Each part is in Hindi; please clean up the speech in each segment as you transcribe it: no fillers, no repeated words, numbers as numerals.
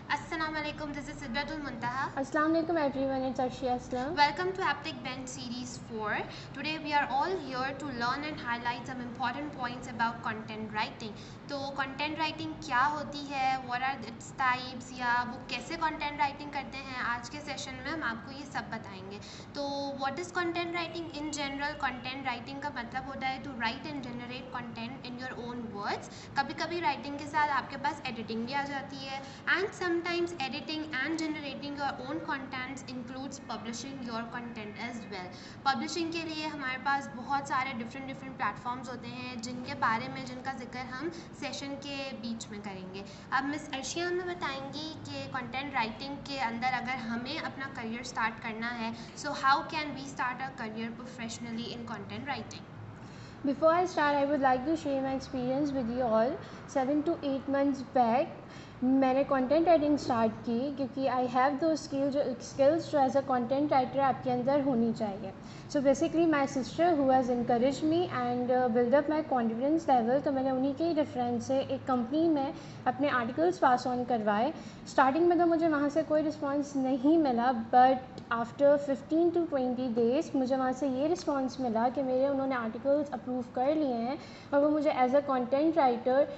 Assalamualaikum, this is Sidratul Muntaha. Assalamualaikum everyone, it's Arshia Aslam. Welcome to Aptic Bench Series 4. Today we are all here to learn and highlight some important points about content writing. तो content writing क्या होती है, what are its types, या वो कैसे content writing करते हैं, आज के सेशन में हम आपको ये सब बताएंगे. तो what is content writing in general? Content writing का मतलब होता है to write and generate content in your own words. कभी कभी writing के साथ आपके पास editing भी आ जाती है, and sometimes editing and generating your own contents includes publishing your content as well. Publishing के लिए हमारे पास बहुत सारे different platforms होते हैं जिनके बारे में जिनका जिक्र हम सेशन के बीच में करेंगे. अब मिस अर्शिया हमें बताएंगी कि कंटेंट राइटिंग के अंदर अगर हमें अपना करियर स्टार्ट करना है, so how can we start a career professionally in content writing. Before I start, I would like to share my experience with you all. 7 to 8 months back, मैंने कंटेंट राइटिंग स्टार्ट की क्योंकि आई हैव दो स्किल्स जो एज अ कंटेंट राइटर आपके अंदर होनी चाहिए. So basically my sister who has encourage me and build up my confidence level, तो मैंने उन्हीं के ही रेफरेंस से एक कंपनी में अपने आर्टिकल्स पास ऑन करवाए. स्टार्टिंग में तो मुझे वहाँ से कोई रिस्पॉन्स नहीं मिला, बट आफ्टर 15 to 20 डेज़ मुझे वहाँ से ये रिस्पॉन्स मिला कि मेरे उन्होंने आर्टिकल्स अप्रूव कर लिए हैं और वो मुझे as a content writer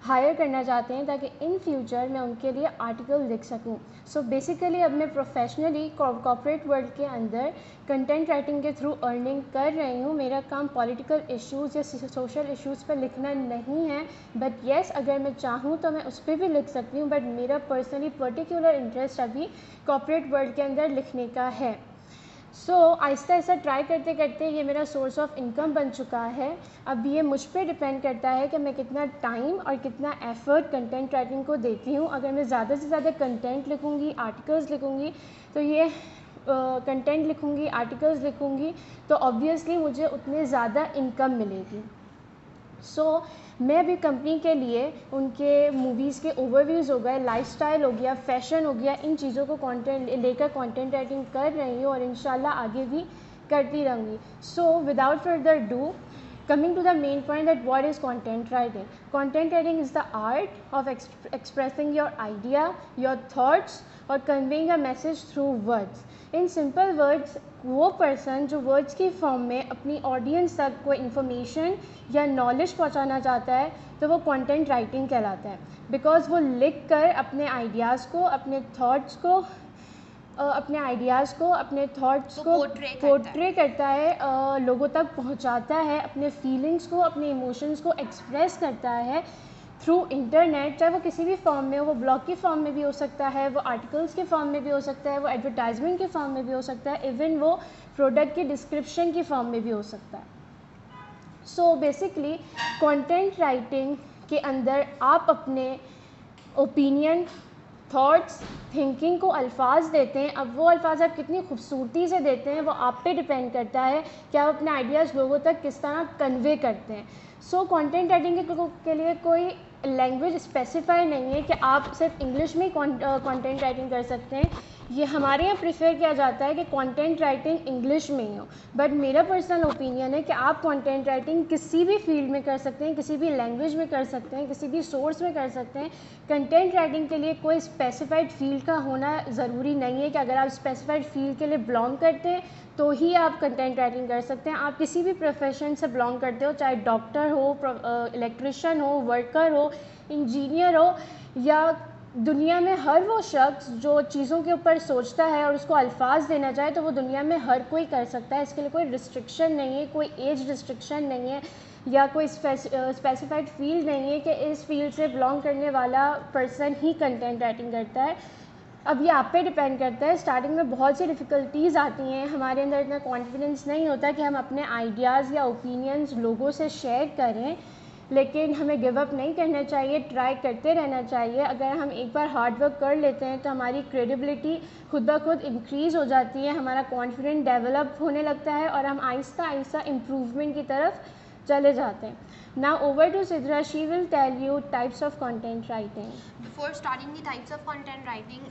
hire करना चाहते हैं ताकि इन फ्यूचर मैं उनके लिए आर्टिकल लिख सकूं. सो बेसिकली अब मैं प्रोफेशनली कॉर्पोरेट वर्ल्ड के अंदर कंटेंट राइटिंग के थ्रू अर्निंग कर रही हूं. मेरा काम पॉलिटिकल इश्यूज़ या सोशल इश्यूज़ पर लिखना नहीं है, बट येस अगर मैं चाहूँ तो मैं उस पर भी लिख सकती हूँ, बट मेरा पर्सनली पर्टिकुलर इंटरेस्ट अभी कॉर्पोरेट वर्ल्ड के अंदर लिखने का है. सो आहिस्ता आहिस्ता ट्राई करते करते ये मेरा सोर्स ऑफ इनकम बन चुका है. अब ये मुझ पर डिपेंड करता है कि मैं कितना टाइम और कितना एफर्ट कंटेंट राइटिंग को देती हूँ. अगर मैं ज़्यादा से ज़्यादा कंटेंट लिखूँगी, आर्टिकल्स लिखूँगी, तो ये कंटेंट लिखूँगी, आर्टिकल्स लिखूँगी, तो ऑब्वियसली मुझे उतने ज़्यादा इनकम मिलेगी. सो मैं अभी कंपनी के लिए उनके मूवीज़ के ओवरव्यूज़ हो गए, लाइफस्टाइल हो गया, फैशन हो गया, इन चीज़ों को कंटेंट लेकर कंटेंट राइटिंग कर रही हूँ और इंशाल्लाह आगे भी करती रहूँगी. So without further do, coming to the main point, that what is content writing. Content writing is the art of expressing your idea, your thoughts or conveying a message through words. In simple words, वो पर्सन जो वर्ड्स की फॉर्म में अपनी ऑडियंस तक कोई इन्फॉर्मेशन या नॉलेज पहुंचाना चाहता है तो वो कंटेंट राइटिंग कहलाता है. बिकॉज वो लिख कर अपने आइडियाज़ को, अपने थॉट्स को, अपने थॉट्स को पोर्ट्रे करता है, लोगों तक पहुंचाता है, अपने फीलिंग्स को, अपने इमोशंस को एक्सप्रेस करता है थ्रू इंटरनेट. चाहे वो किसी भी फॉर्म में हो, वो ब्लॉग की फॉर्म में भी हो सकता है, वो आर्टिकल्स के फॉर्म में भी हो सकता है, वो एडवर्टाइजमेंट के फॉर्म में भी हो सकता है, इवन वो प्रोडक्ट की डिस्क्रिप्शन की फॉर्म में भी हो सकता है. सो बेसिकली कंटेंट राइटिंग के अंदर आप अपने ओपिनियन, थॉट्स, थिंकिंग को अल्फाज देते हैं. अब वो अल्फाज आप कितनी खूबसूरती से देते हैं वो आप पे डिपेंड करता है कि आप अपने आइडियाज़ लोगों तक किस तरह कन्वे करते हैं. सो कंटेंट राइटिंग के लिए कोई लैंग्वेज स्पेसिफाई नहीं है कि आप सिर्फ इंग्लिश में कंटेंट राइटिंग कर सकते हैं. ये हमारे यहाँ प्रेफर किया जाता है कि कंटेंट राइटिंग इंग्लिश में ही हो, बट मेरा पर्सनल ओपिनियन है कि आप कंटेंट राइटिंग किसी भी फील्ड में कर सकते हैं, किसी भी लैंग्वेज में कर सकते हैं, किसी भी सोर्स में कर सकते हैं. कंटेंट राइटिंग के लिए कोई स्पेसिफाइड फील्ड का होना ज़रूरी नहीं है कि अगर आप स्पेसिफाइड फील्ड के लिए बिलोंग करते हैं तो ही आप कंटेंट राइटिंग कर सकते हैं. आप किसी भी प्रोफेशन से बिलोंग करते हो, चाहे डॉक्टर हो, इलेक्ट्रिशियन हो, वर्कर हो, इंजीनियर हो, या दुनिया में हर वो शख्स जो चीज़ों के ऊपर सोचता है और उसको अल्फाज देना चाहे तो वो दुनिया में हर कोई कर सकता है. इसके लिए कोई रिस्ट्रिक्शन नहीं है, कोई एज रिस्ट्रिक्शन नहीं है, या कोई स्पेसिफाइड फील्ड नहीं है कि इस फील्ड से बिलोंग करने वाला पर्सन ही कंटेंट राइटिंग करता है. अब ये आप पे डिपेंड करता है. स्टार्टिंग में बहुत सी डिफ़िकल्टीज़ आती हैं, हमारे अंदर इतना कॉन्फिडेंस नहीं होता कि हम अपने आइडियाज़ या ओपिनियंस लोगों से शेयर करें, लेकिन हमें गिव अप नहीं करना चाहिए, ट्राई करते रहना चाहिए. अगर हम एक बार हार्ड वर्क कर लेते हैं तो हमारी क्रेडिबिलिटी खुद ब खुद इंक्रीज़ हो जाती है, हमारा कॉन्फिडेंस डेवलप होने लगता है और हम आहिस्ता आहिस्ता इम्प्रूवमेंट की तरफ चले जाते हैं. Now over to Sidra, she will tell you types of content writing. Before starting the types of content writing,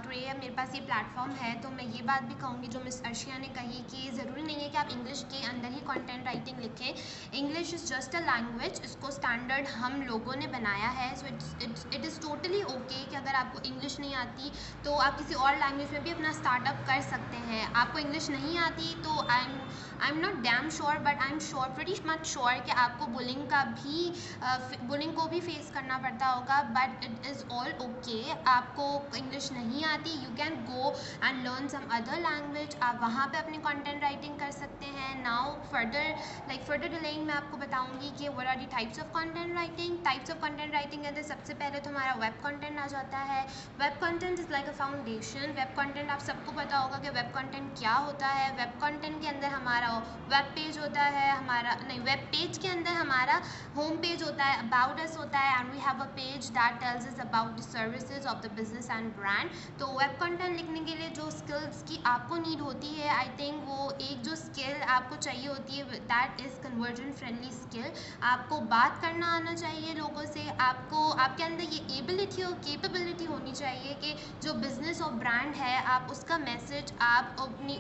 today मेरे पास ये प्लेटफॉर्म है तो मैं ये बात भी कहूँगी जो मिस अर्शिया ने कही कि ज़रूरी नहीं है कि आप इंग्लिश के अंदर ही कंटेंट राइटिंग लिखें. English is just a language, इसको स्टैंडर्ड हम लोगों ने बनाया है. So it is totally okay कि अगर आपको इंग्लिश नहीं आती तो आप किसी और लैंग्वेज में भी अपना स्टार्टअप कर सकते हैं. आपको इंग्लिश नहीं आती तो I am not damn sure but I am sure, pretty much sure कि आपको बुलिंग को भी फेस करना पड़ता होगा. But it is all okay. आपको इंग्लिश नहीं आती, you can go and learn some other language. आप वहाँ पे अपनी कंटेंट राइटिंग कर सकते हैं. नाउ फर्दर डिलेइंग मैं आपको बताऊँगी कि what are the types of content writing. Types of content writing के अंदर सबसे पहले तो हमारा वेब कंटेंट आ जाता है. Web content is like a foundation. Web content आप सबको पता होगा कि वेब कंटेंट क्या होता है. वेब कंटेंट के अंदर हमारा वेब पेज होता है, वेब पेज के अंदर हमारा होम पेज होता है, अबाउट अस होता है, and we have a page that tells us about the services of the business and brand. तो वेब कंटेंट लिखने के लिए जो स्किल्स की आपको नीड होती है, आई थिंक वो एक जो स्किल आपको चाहिए होती है that is conversion friendly skill. आपको बात करना आना चाहिए लोगों से. आपके अंदर ये एबिलिटी और कैपेबिलिटी होनी चाहिए कि जो बिज़नेस और ब्रांड है आप उसका मैसेज आप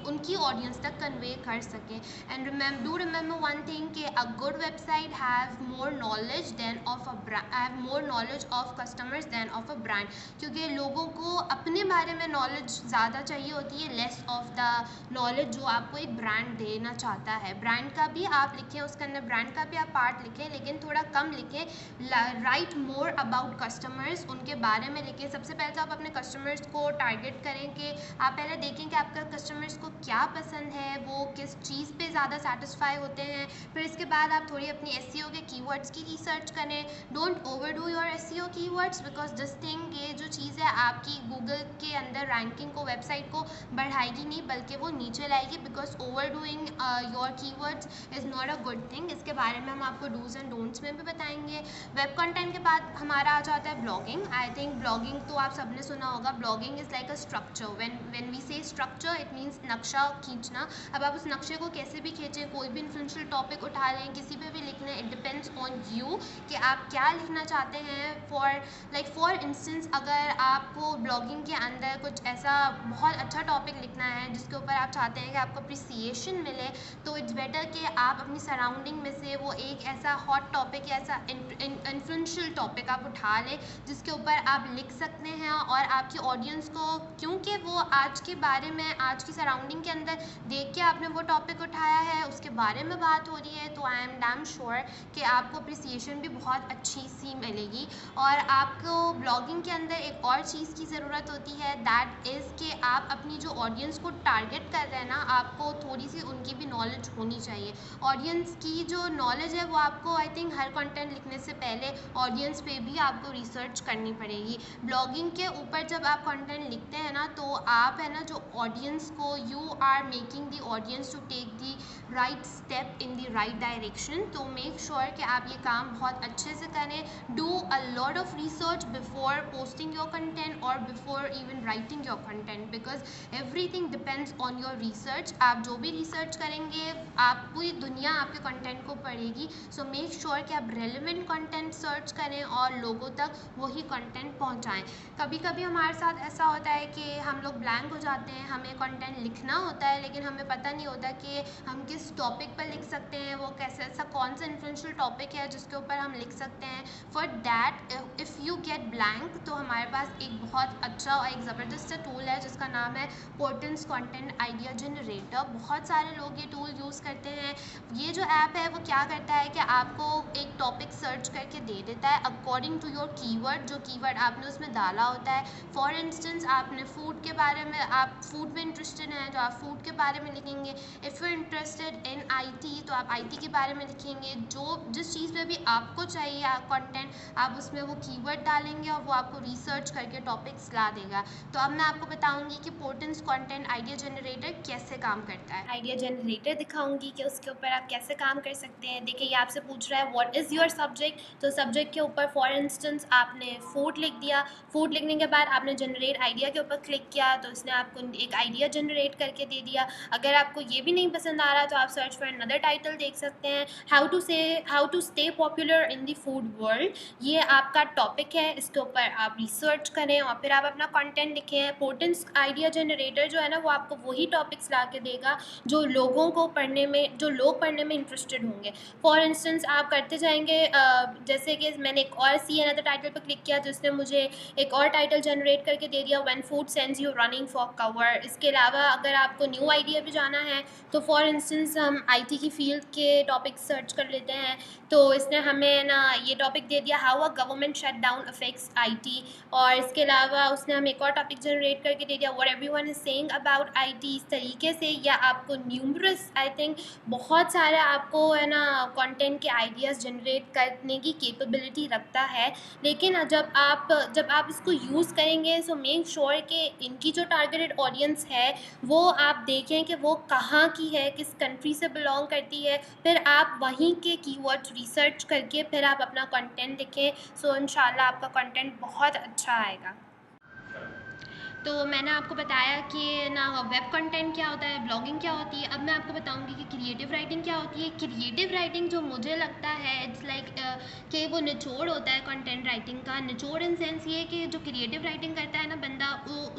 उनकी ऑडियंस तक कन्वे कर सकें. एंड remember one thing कि a good website have more knowledge of customers than of a brand. क्योंकि लोगों को अपने बारे में नॉलेज ज़्यादा चाहिए होती है, लेस ऑफ द नॉलेज जो आपको एक ब्रांड देना चाहता है. ब्रांड का भी आप लिखें, उसके अंदर ब्रांड का भी आप पार्ट लिखें, लेकिन थोड़ा कम लिखें. राइट मोर अबाउट कस्टमर्स, उनके बारे में लिखें. सबसे पहले तो आप अपने कस्टमर्स को टारगेट करें कि आप पहले देखें कि आपका कस्टमर्स को क्या पसंद है, वो किस चीज़ पे ज़्यादा सेटिस्फाई होते हैं. फिर इसके बाद आप थोड़ी अपनी एसईओ के कीवर्ड्स की रिसर्च करें. Don't overdo your SEO keywords because this thing, ये जो चीज़ है आपकी गूगल के अंदर रैंकिंग को, वेबसाइट को बढ़ाएगी नहीं बल्कि वो नीचे लाएगी. Because overdoing your keywords is not a good thing. इसके बारे में हम आपको डूज एंड डोंट्स में भी बताएंगे. वेब कंटेंट के बाद हमारा आ जाता है ब्लॉगिंग. आई थिंक ब्लॉगिंग तो आप सबने सुना होगा. Blogging is like a structure. When we say structure it means नक्शा खींचना. अब आप उस नक्शे को कैसे भी खींचें, कोई भी इन्फ्लुएंशियल टॉपिक उठा लें, किसी पे भी लिखना है. इट डिपेंड्स ऑन यू कि आप क्या लिखना चाहते हैं. फॉर इंस्टेंस अगर आपको ब्लॉगिंग के अंदर कुछ ऐसा बहुत अच्छा टॉपिक लिखना है जिसके ऊपर आप चाहते हैं कि आपको अप्रिसिएशन मिले, तो इट्स बेटर कि आप अपनी सराउंडिंग में से वो एक ऐसा हॉट टॉपिक या ऐसा इन्फ्लुएंशियल टॉपिक आप उठा लें जिसके ऊपर आप लिख सकते हैं. और आपकी ऑडियंस को, क्योंकि वो आज के बारे में, आज की सराउंडिंग के अंदर देख के आपने वो टॉपिक उठाया है, उसके बारे में बात हो रही है, तो आई एम डैम श्योर कि आपको अप्रिसिएशन भी बहुत अच्छी सी मिलेगी. और आपको ब्लॉगिंग के अंदर एक और चीज़ की ज़रूरत होती है, दैट इज़ कि आप अपनी जो ऑडियंस को टारगेट कर रहे हैं ना, आपको थोड़ी सी उनकी भी नॉलेज होनी चाहिए. ऑडियंस की जो नॉलेज है वो आपको, आई थिंक हर कंटेंट लिखने से पहले ऑडियंस पे भी आपको रिसर्च करनी पड़ेगी. ब्लॉगिंग के ऊपर जब आप कंटेंट लिखते हैं ना, तो आप है ना जो ऑडियंस को, you are making the audience to take the right step in the right direction. तो मेक श्योर कि आप ये काम बहुत अच्छे से करें. Do a lot of research before posting your content और before even writing your content, because everything depends on your research. आप जो भी रिसर्च करेंगे, आप पूरी दुनिया आपके कंटेंट को पढ़ेगी. सो मेक श्योर कि आप रेलिवेंट कंटेंट सर्च करें और लोगों तक वही कंटेंट पहुंचाएं. कभी कभी हमारे साथ ऐसा होता है कि हम लोग ब्लैंक हो जाते हैं, हमें कंटेंट लिखना होता है लेकिन हमें पता नहीं होता कि हम किस टॉपिक पर लिख सकते हैं, वो कैसे, ऐसा कौन सा इन्फ्लुएंशियल टॉपिक है जिसके ऊपर हम लिख सकते हैं. For that if you get blank, तो हमारे पास एक बहुत अच्छा और एक ज़बरदस्त टूल है जिसका नाम है पोर्टेंस कंटेंट आइडिया जनरेटर. बहुत सारे लोग ये टूल यूज़ करते हैं. ये जो ऐप है वो क्या करता है कि आपको एक टॉपिक सर्च करके दे देता है अकॉर्डिंग टू योर कीवर्ड, जो कीवर्ड आपने उसमें डाला होता है. फॉर इंस्टेंस आपने फूड के बारे में, आप फूड में इंटरेस्टेड हैं तो आप फूड के बारे में लिखेंगे. If you interested in IT तो आप आईटी के बारे में लिखेंगे. जिस चीज़ में भी आपको चाहिए कंटेंट, आप उसमें वो कीवर्ड डालेंगे और वो आपको रिसर्च करके टॉपिक टॉपिक्स ला देगा। तो अब मैं आपको बताऊंगी कि पोर्टेंस कंटेंट आइडिया जनरेटर कैसे काम करता है। आइडिया जनरेटर दिखाऊंगी कि उसके ऊपर आप कैसे काम कर सकते हैं। देखिए ये आपसे पूछ रहा है व्हाट इज़ योर सब्जेक्ट, तो सब्जेक्ट के ऊपर फॉर इंस्टेंस आपने फूड लिख दिया। फूड लिखने के बाद आपने जनरेट आइडिया के ऊपर क्लिक किया तो इसने आपको एक आइडिया जनरेट करके दे दिया। अगर आपको ये भी नहीं पसंद आ रहा तो आप सर्च फॉर अनदर टाइटल देख सकते हैं, how to stay popular in the food world. ये आपका टॉपिक है, इसके ऊपर आप रिसर्च करें और फिर आप अपना कंटेंट लिखें। पोर्टेंस आइडिया जनरेटर जो है ना वो आपको वही टॉपिक्स ला के देगा जो लोग पढ़ने में इंटरेस्टेड होंगे। फॉर इंस्टेंस आप करते जाएंगे, जैसे कि मैंने एक और सी अनदर टाइटल पर क्लिक किया जिसने मुझे एक और टाइटल जनरेट करके दे दिया, when food sends you running for cover. इसके अलावा अगर आपको न्यू आइडिया भी जाना है तो फॉर इंस्टेंस हम आईटी की फील्ड के टॉपिक सर्च कर लेते हैं, तो इसने हमें ना ये टॉपिक दे दिया, how a government shut down affects IT. और इसके अलावा उसने हमें एक और टॉपिक जनरेट करके दे दिया, what everyone is saying about IT. इस तरीके से या आपको न्यूमरस आई थिंक बहुत सारे आपको है ना कंटेंट के आइडियाज़ जनरेट करने की कैपेबिलिटी रखता है। लेकिन जब आप इसको यूज़ करेंगे सो मेक श्योर कि इनकी जो टारगेटेड ऑडियंस है वो आप देखें कि वो कहाँ की है, किस कंट्री से बिलोंग करती है, फिर आप वहीं के कीवर्ड्स रिसर्च करके फिर आप अपना कंटेंट लिखें। सो इंशाल्लाह आपका कंटेंट बहुत अच्छा आएगा। तो मैंने आपको बताया कि ना वेब कंटेंट क्या होता है, ब्लॉगिंग क्या होती है। अब मैं आपको बताऊंगी कि क्रिएटिव राइटिंग क्या होती है। क्रिएटिव राइटिंग जो मुझे लगता है इट्स लाइक कि वो निचोड़ होता है कंटेंट राइटिंग का। निचोड़ इन सेंस ये कि जो क्रिएटिव राइटिंग करता है ना बंदा, वो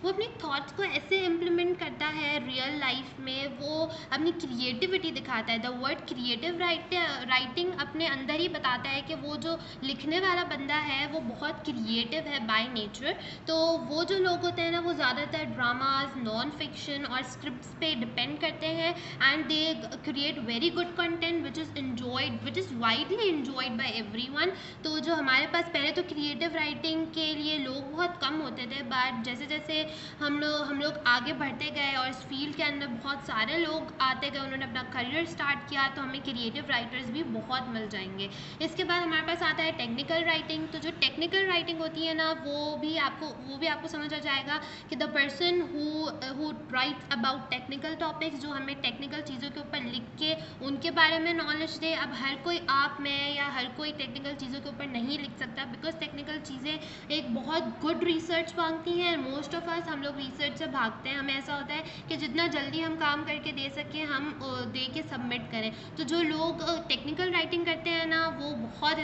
अपनी थॉट्स को ऐसे इम्प्लीमेंट करता है रियल लाइफ में, वो अपनी क्रिएटिविटी दिखाता है। द वर्ड क्रिएटिव राइटिंग अपने अंदर ही बताता है कि वो जो लिखने वाला बंदा है वो बहुत क्रिएटिव है बाय नेचर। तो वो जो लोग होते हैं ना वो ज़्यादातर ड्रामाज, नॉन फिक्शन और स्क्रिप्ट्स पे डिपेंड करते हैं and they create very good content which is widely enjoyed by everyone. तो जो हमारे पास पहले तो क्रिएटिव राइटिंग के लिए लोग बहुत कम होते थे, बट जैसे जैसे हम लोग आगे बढ़ते गए और इस फील्ड के अंदर बहुत सारे लोग आते गए, उन्होंने अपना करियर स्टार्ट किया, तो हमें क्रिएटिव राइटर्स भी बहुत मिल जाएंगे। इसके बाद हमारे पास आता है टेक्निकल राइटिंग। तो जो टेक्निकल राइटिंग होती है ना वो भी आपको समझ आ जाएगा कि the person who writes about technical topics, जो हमें टेक्निकल चीज़ों के ऊपर लिख के उनके बारे में नॉलेज दे। अब हर कोई आप में या हर कोई टेक्निकल चीज़ों के ऊपर नहीं लिख सकता, बिकॉज टेक्निकल चीज़ें एक बहुत गुड रिसर्च मांगती हैं। मोस्ट ऑफ अस हम लोग रिसर्च से भागते हैं। हमें ऐसा होता है कि जितना जल्दी हम काम करके दे सकें हम दे के सबमिट करें। तो जो लोग टेक्निकल राइटिंग करते हैं ना वो बहुत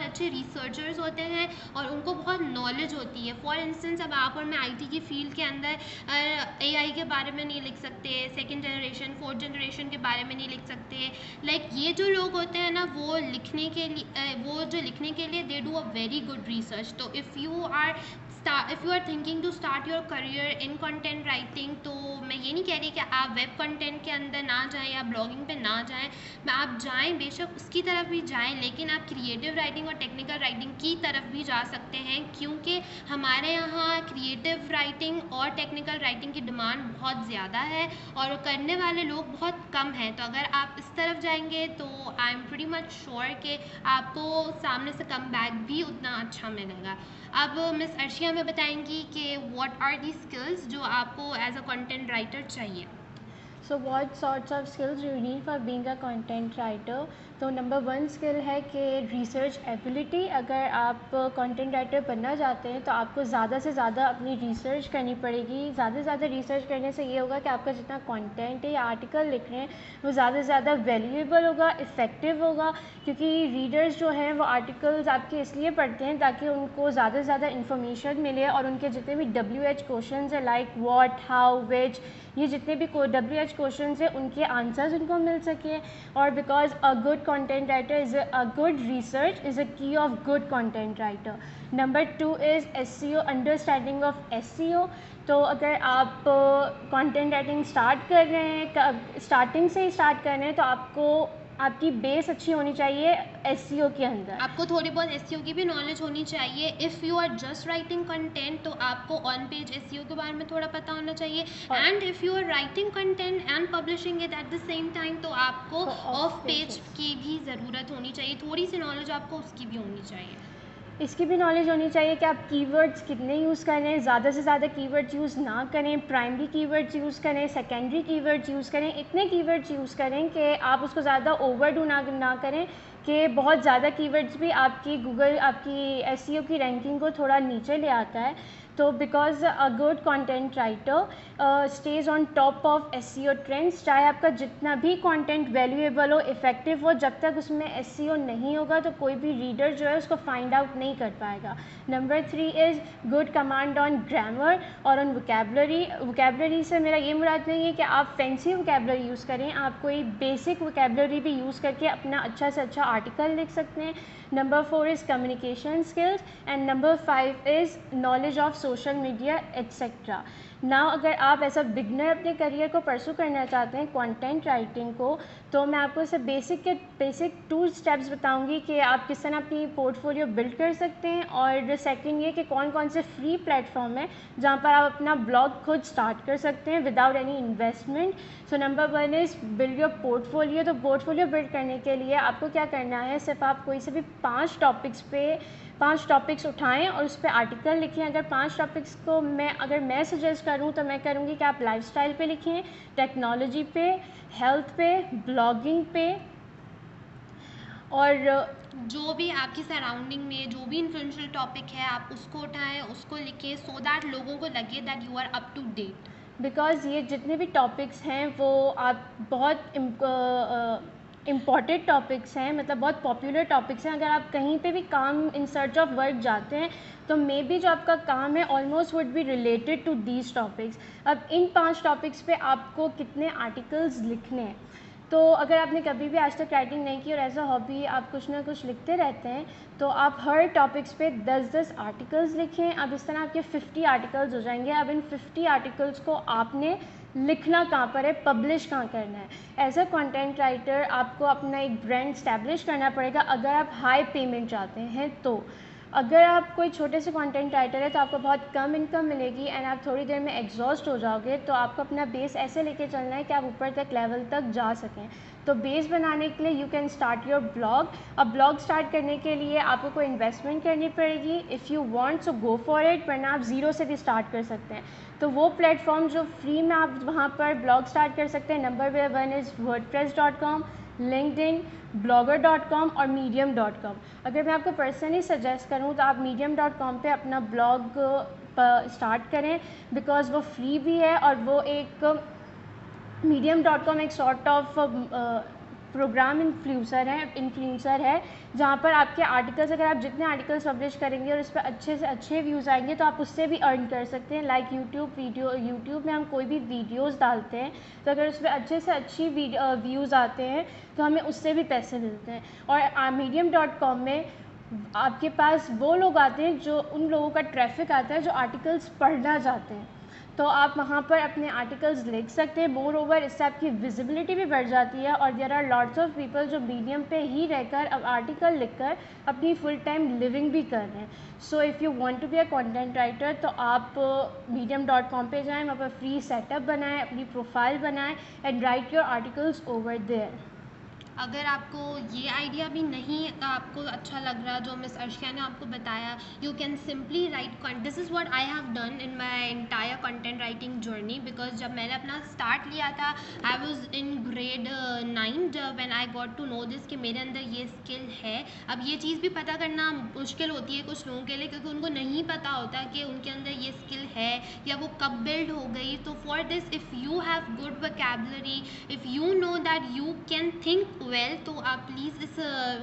अच्छे रिसर्चर्स होते हैं और उनको बहुत नॉलेज होती है। फॉर इंस्टेंस अब आप और मैं आईटी की फील्ड के अंदर एआई के बारे में नहीं लिख सकते, सेकंड जनरेशन, फोर्थ जनरेशन के बारे में नहीं लिख सकते। लाइक ये जो लोग होते हैं ना वो लिखने के लिए they do a very good research. तो if you are thinking to start your career in content writing, तो मैं ये नहीं कह रही कि आप वेब कंटेंट के अंदर ना जाएं या ब्लॉगिंग पे ना जाएं, आप जाएं बेशक उसकी तरफ भी जाएं, लेकिन आप क्रिएटिव राइटिंग और टेक्निकल राइटिंग की तरफ भी जा सकते हैं, क्योंकि हमारे यहाँ क्रिएटिव राइटिंग और टेक्निकल राइटिंग की डिमांड बहुत ज़्यादा है और करने वाले लोग बहुत कम हैं। तो अगर आप इस तरफ जाएंगे तो I am pretty much sure कि आपको सामने से कम बैक भी उतना अच्छा मिलेगा। अब मिस अर्शिया में बताएंगी कि व्हाट आर दी स्किल्स जो आपको एज अ कंटेंट राइटर चाहिए। So what sorts of skills you need for being a content writer? तो नंबर 1 स्किल है कि रिसर्च एबिलिटी। अगर आप कंटेंट राइटर बनना चाहते हैं तो आपको ज़्यादा से ज़्यादा अपनी रिसर्च करनी पड़ेगी। ज़्यादा से ज़्यादा रिसर्च करने से ये होगा कि आपका जितना कंटेंट है या आर्टिकल लिख रहे हैं वो ज़्यादा से ज़्यादा वैल्यूएबल होगा, इफ़ेक्टिव होगा, क्योंकि रीडर्स जो हैं वो आर्टिकल्स आपके इसलिए पढ़ते हैं ताकि उनको ज़्यादा से ज़्यादा इन्फॉर्मेशन मिले और उनके जितने भी WH क्वेश्चन है लाइक व्हाट, हाउ, विच, ये जितने भी WH क्वेश्चन है उनके आंसर्स उनको मिल सके। और because a good content writer is a good research is a key of good content writer. Number 2 is SEO, understanding of SEO। तो अगर आप कंटेंट राइटिंग स्टार्ट कर रहे हैं, स्टार्टिंग से ही स्टार्ट कर रहे हैं, तो आपकी बेस अच्छी होनी चाहिए SEO के अंदर। आपको थोड़ी बहुत SEO की भी नॉलेज होनी चाहिए। If you are just writing content तो आपको ऑन पेज SEO के बारे में थोड़ा पता होना चाहिए, and if you are writing content and publishing it at the same time तो आपको ऑफ पेज की भी ज़रूरत होनी चाहिए, थोड़ी सी नॉलेज आपको उसकी भी होनी चाहिए। इसकी भी नॉलेज होनी चाहिए कि आप कीवर्ड्स कितने यूज़ करें, ज़्यादा से ज़्यादा कीवर्ड्स यूज़ ना करें, प्राइमरी कीवर्ड्स यूज़ करें, सेकेंडरी कीवर्ड्स यूज़ करें, इतने कीवर्ड्स यूज़ करें कि आप उसको ज़्यादा ओवरडू ना करें कि बहुत ज़्यादा कीवर्ड्स भी आपकी गूगल आपकी एसईओ की रैंकिंग को थोड़ा नीचे ले आता है। तो because a good content writer stage on top of SEO trends, चाहे आपका जितना भी कंटेंट वैल्यूएबल हो, इफ़ेक्टिव हो, जब तक उसमें एसईओ नहीं होगा तो कोई भी रीडर जो है उसको फाइंड आउट नहीं कर पाएगा। Number 3 is good command on grammar और ऑन वोकेबलरी। वोकेबलरी से मेरा ये मुराद नहीं है कि आप फैंसी वोकेबलरी यूज़ करें, आप कोई बेसिक वोकेबलरी भी यूज़ करके अपना अच्छा से अच्छा आर्टिकल लिख सकते हैं। Number 4 is communication skills and number 5 is knowledge of social media etcetera. Now अगर आप ऐसा बिगनर अपने करियर को परसू करना चाहते हैं कंटेंट राइटिंग को, तो मैं आपको इसे बेसिक 2 स्टेप्स बताऊंगी कि आप किस तरह अपनी पोर्टफोलियो बिल्ड कर सकते हैं, और सेकंड ये कि कौन कौन से फ्री प्लेटफॉर्म है जहां पर आप अपना ब्लॉग खुद स्टार्ट कर सकते हैं without any investment. So number 1 is build your portfolio. तो पोर्टफोलियो बिल्ड करने के लिए आपको क्या करना है, सिर्फ आप कोई से भी 5 टॉपिक्स उठाएं और उस पर आर्टिकल लिखें। अगर 5 टॉपिक्स को अगर मैं सजेस्ट करूं तो मैं करूंगी कि आप लाइफस्टाइल पे लिखें, टेक्नोलॉजी पे, हेल्थ पे, ब्लॉगिंग पे, और जो भी आपकी सराउंडिंग में जो भी इन्फ्लुएंशियल टॉपिक है आप उसको उठाएं, उसको लिखें, सो दैट लोगों को लगे that you are up to date. Because ये जितने भी टॉपिक्स हैं वो आप बहुत इम्पॉर्टेंट टॉपिक्स हैं, मतलब बहुत पॉपुलर टॉपिक्स हैं। अगर आप कहीं पे भी काम इन सर्च ऑफ वर्क जाते हैं तो मे बी जो आपका काम है almost would be related to these topics. अब इन 5 टॉपिक्स पे आपको कितने आर्टिकल्स लिखने हैं, तो अगर आपने कभी भी आज तक राइटिंग नहीं की और एज अ हॉबी आप कुछ ना कुछ लिखते रहते हैं, तो आप हर टॉपिक्स पे 10-10 आर्टिकल्स लिखें। अब इस तरह आपके 50 आर्टिकल्स हो जाएंगे। अब इन 50 आर्टिकल्स को आपने लिखना कहाँ पर है, पब्लिश कहाँ करना है। एज अ कंटेंट राइटर आपको अपना एक ब्रांड स्टैब्लिश करना पड़ेगा अगर आप हाई पेमेंट चाहते हैं। तो अगर आप कोई छोटे से कंटेंट राइटर है तो आपको बहुत कम इनकम मिलेगी एंड आप थोड़ी देर में एग्जॉस्ट हो जाओगे। तो आपको अपना बेस ऐसे लेके चलना है कि आप ऊपर तक लेवल तक जा सकें। तो बेस बनाने के लिए you can start your blog. अब ब्लॉग स्टार्ट करने के लिए आपको कोई इन्वेस्टमेंट करनी पड़ेगी। If you want so go for it, वरना आप ज़ीरो से भी स्टार्ट कर सकते हैं। तो वो प्लेटफॉर्म जो फ्री में आप वहाँ पर ब्लॉग स्टार्ट कर सकते हैं, number 1 is wordpress.com, LinkedIn, blogger.com और medium.com। अगर मैं आपको पर्सनली सजेस्ट करूँ तो आप medium.com पे अपना ब्लॉग स्टार्ट करें, बिकॉज़ वो फ्री भी है और वो एक medium.com एक सॉर्ट ऑफ प्रोग्राम इन्फ्लुएंसर है जहाँ पर आपके आर्टिकल्स, अगर आप जितने आर्टिकल्स पब्लिश करेंगे और उस पर अच्छे से अच्छे व्यूज़ आएंगे तो आप उससे भी अर्न कर सकते हैं। लाइक यूट्यूब में हम कोई भी वीडियोस डालते हैं तो अगर उस पर अच्छे से अच्छी व्यूज़ आते हैं तो हमें उससे भी पैसे मिलते हैं। और medium.com में आपके पास वो लोग आते हैं जो उन लोगों का ट्रैफिक आता है जो आर्टिकल्स पढ़ना चाहते हैं, तो आप वहाँ पर अपने आर्टिकल्स लिख सकते हैं। मोर ओवर इससे आपकी विजिबिलिटी भी बढ़ जाती है और there are lots of people जो मीडियम पे ही रहकर अब आर्टिकल लिखकर अपनी फुल टाइम लिविंग भी कर रहे हैं। So if you want to be a content writer तो आप medium.com पे जाएं, वहाँ पर फ्री सेटअप बनाएं, अपनी प्रोफाइल बनाएं and write your articles over there. अगर आपको ये आइडिया भी नहीं आपको अच्छा लग रहा जो मिस अर्शिया ने आपको बताया, you can simply write. This is what I have done in my entire content writing journey, because जब मैंने अपना स्टार्ट लिया था I was in grade 9 when I got to know this कि मेरे अंदर ये स्किल है। अब ये चीज़ भी पता करना मुश्किल होती है कुछ लोगों के लिए, क्योंकि उनको नहीं पता होता कि उनके अंदर ये स्किल है या वो कब बिल्ड हो गई। तो for this if you have good vocabulary, if you know that you can think well, तो आप प्लीज़ इस